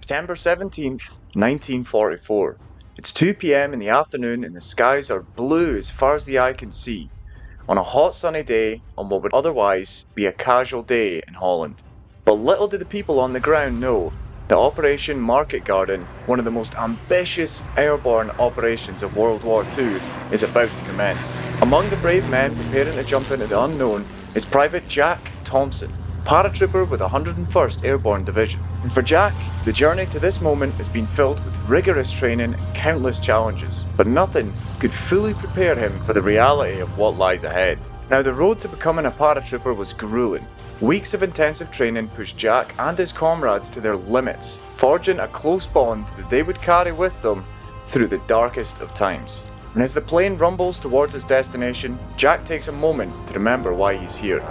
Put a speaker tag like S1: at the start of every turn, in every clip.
S1: September 17th, 1944. It's 2 p.m. in the afternoon and the skies are blue as far as the eye can see, on a hot sunny day on what would otherwise be a casual day in Holland. But little do the people on the ground know that Operation Market Garden, one of the most ambitious airborne operations of World War II, is about to commence. Among the brave men preparing to jump into the unknown is Private Jack Thompson, paratrooper with the 101st Airborne Division. And for Jack, the journey to this moment has been filled with rigorous training and countless challenges, but nothing could fully prepare him for the reality of what lies ahead. Now, the road to becoming a paratrooper was grueling. Weeks of intensive training pushed Jack and his comrades to their limits, forging a close bond that they would carry with them through the darkest of times. And as the plane rumbles towards its destination, Jack takes a moment to remember why he's here.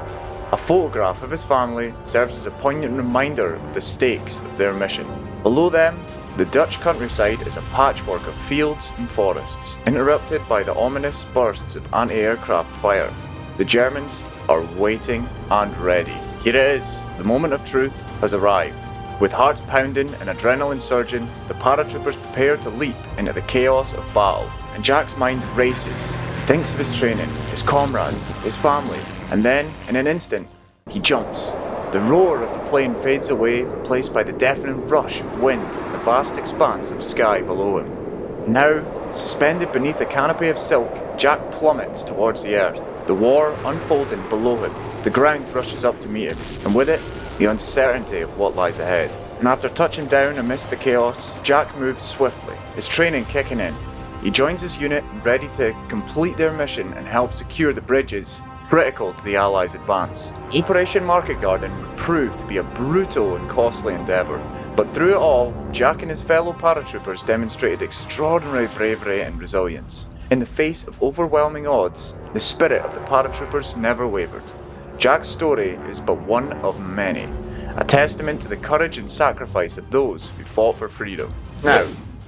S1: A photograph of his family serves as a poignant reminder of the stakes of their mission. Below them, the Dutch countryside is a patchwork of fields and forests, interrupted by the ominous bursts of anti-aircraft fire. The Germans are waiting and ready. Here it is, the moment of truth has arrived. With hearts pounding and adrenaline surging, the paratroopers prepare to leap into the chaos of battle. And Jack's mind races. He thinks of his training, his comrades, his family, and then, in an instant, he jumps. The roar of the plane fades away, replaced by the deafening rush of wind and the vast expanse of sky below him. Now, suspended beneath a canopy of silk, Jack plummets towards the earth, the war unfolding below him. The ground rushes up to meet him, and with it, the uncertainty of what lies ahead. And after touching down amidst the chaos, Jack moves swiftly, his training kicking in. He joins his unit ready to complete their mission and help secure the bridges critical to the Allies' advance. Operation Market Garden would prove to be a brutal and costly endeavour, but through it all, Jack and his fellow paratroopers demonstrated extraordinary bravery and resilience. In the face of overwhelming odds, the spirit of the paratroopers never wavered. Jack's story is but one of many, a testament to the courage and sacrifice of those who fought for freedom. Now,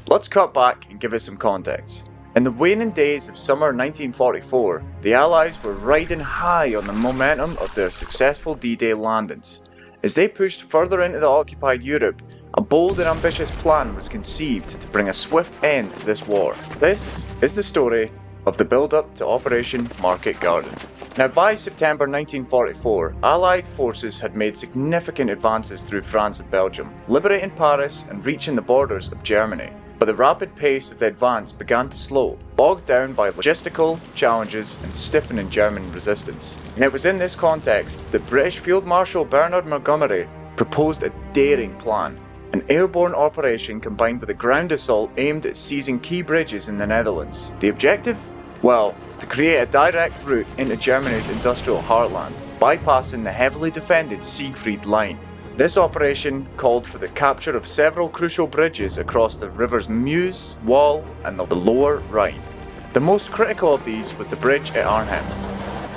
S1: let's cut back and give us some context. In the waning days of summer 1944, the Allies were riding high on the momentum of their successful D-Day landings. As they pushed further into the occupied Europe, a bold and ambitious plan was conceived to bring a swift end to this war. This is the story of the build-up to Operation Market Garden. Now, by September 1944, Allied forces had made significant advances through France and Belgium, liberating Paris and reaching the borders of Germany. But the rapid pace of the advance began to slow, bogged down by logistical challenges and stiffening German resistance. And it was in this context that British Field Marshal Bernard Montgomery proposed a daring plan, an airborne operation combined with a ground assault aimed at seizing key bridges in the Netherlands. The objective? Well, to create a direct route into Germany's industrial heartland, bypassing the heavily defended Siegfried Line. This operation called for the capture of several crucial bridges across the rivers Meuse, Wall, and the Lower Rhine. The most critical of these was the bridge at Arnhem.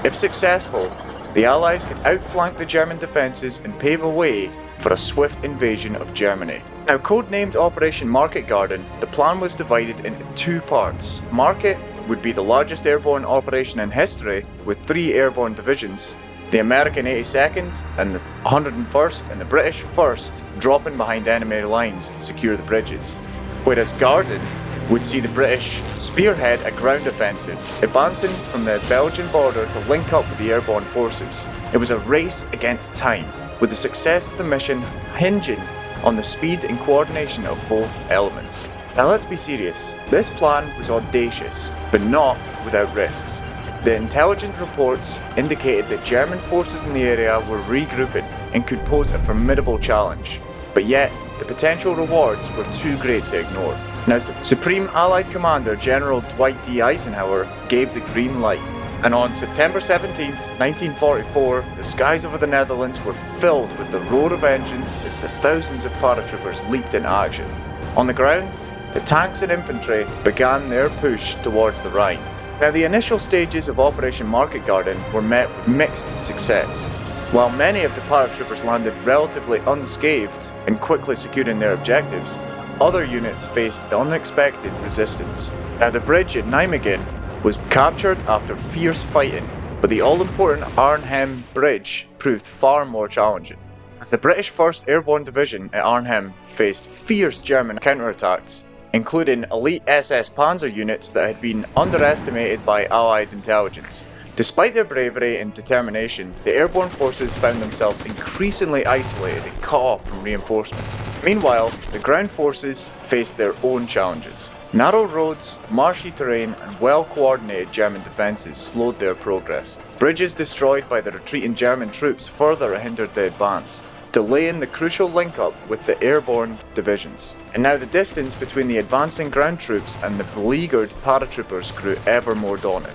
S1: If successful, the Allies could outflank the German defences and pave a way for a swift invasion of Germany. Now, codenamed Operation Market Garden, the plan was divided into two parts. Market would be the largest airborne operation in history, with 3 airborne divisions, the American 82nd and the 101st and the British 1st dropping behind enemy lines to secure the bridges. Whereas Garden would see the British spearhead a ground offensive, advancing from the Belgian border to link up with the airborne forces. It was a race against time, with the success of the mission hinging on the speed and coordination of both elements. Now let's be serious, this plan was audacious, but not without risks. The intelligence reports indicated that German forces in the area were regrouping and could pose a formidable challenge. But yet, the potential rewards were too great to ignore. Now, Supreme Allied Commander General Dwight D. Eisenhower gave the green light. And on September 17, 1944, the skies over the Netherlands were filled with the roar of engines as the thousands of paratroopers leaped into action. On the ground, the tanks and infantry began their push towards the Rhine. Now, the initial stages of Operation Market Garden were met with mixed success. While many of the paratroopers landed relatively unscathed and quickly securing their objectives, other units faced unexpected resistance. Now, the bridge at Nijmegen was captured after fierce fighting, but the all-important Arnhem Bridge proved far more challenging. As the British 1st Airborne Division at Arnhem faced fierce German counterattacks, including elite SS Panzer units that had been underestimated by Allied intelligence. Despite their bravery and determination, the airborne forces found themselves increasingly isolated and cut off from reinforcements. Meanwhile, the ground forces faced their own challenges. Narrow roads, marshy terrain, and well-coordinated German defences slowed their progress. Bridges destroyed by the retreating German troops further hindered the advance, delaying the crucial link-up with the airborne divisions. And now the distance between the advancing ground troops and the beleaguered paratroopers grew ever more daunting.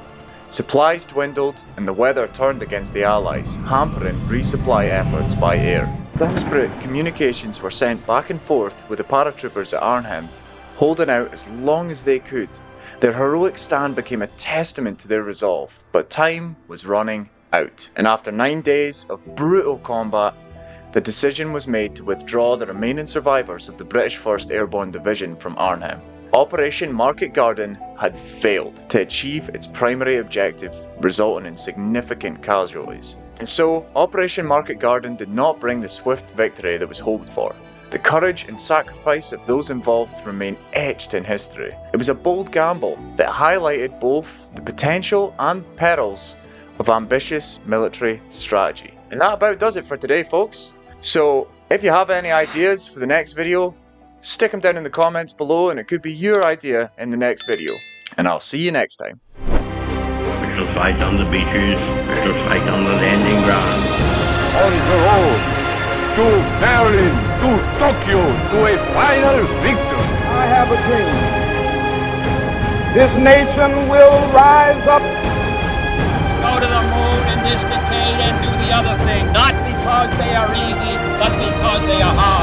S1: Supplies dwindled and the weather turned against the Allies, hampering resupply efforts by air. Desperate communications were sent back and forth with the paratroopers at Arnhem, holding out as long as they could. Their heroic stand became a testament to their resolve, but time was running out. And after 9 days of brutal combat, the decision was made to withdraw the remaining survivors of the British 1st Airborne Division from Arnhem. Operation Market Garden had failed to achieve its primary objective, resulting in significant casualties. And so, Operation Market Garden did not bring the swift victory that was hoped for. The courage and sacrifice of those involved remain etched in history. It was a bold gamble that highlighted both the potential and perils of ambitious military strategy. And that about does it for today, folks. So, if you have any ideas for the next video, stick them down in the comments below and it could be your idea in the next video. And I'll see you next time.
S2: We shall fight on the beaches, we shall fight on the landing grounds.
S3: On the road to Berlin, to Tokyo, to a final victory.
S4: I have a dream. This nation will rise up.
S5: Go to the moon in this decade and do the other thing, not because they are easy, but because they are hard.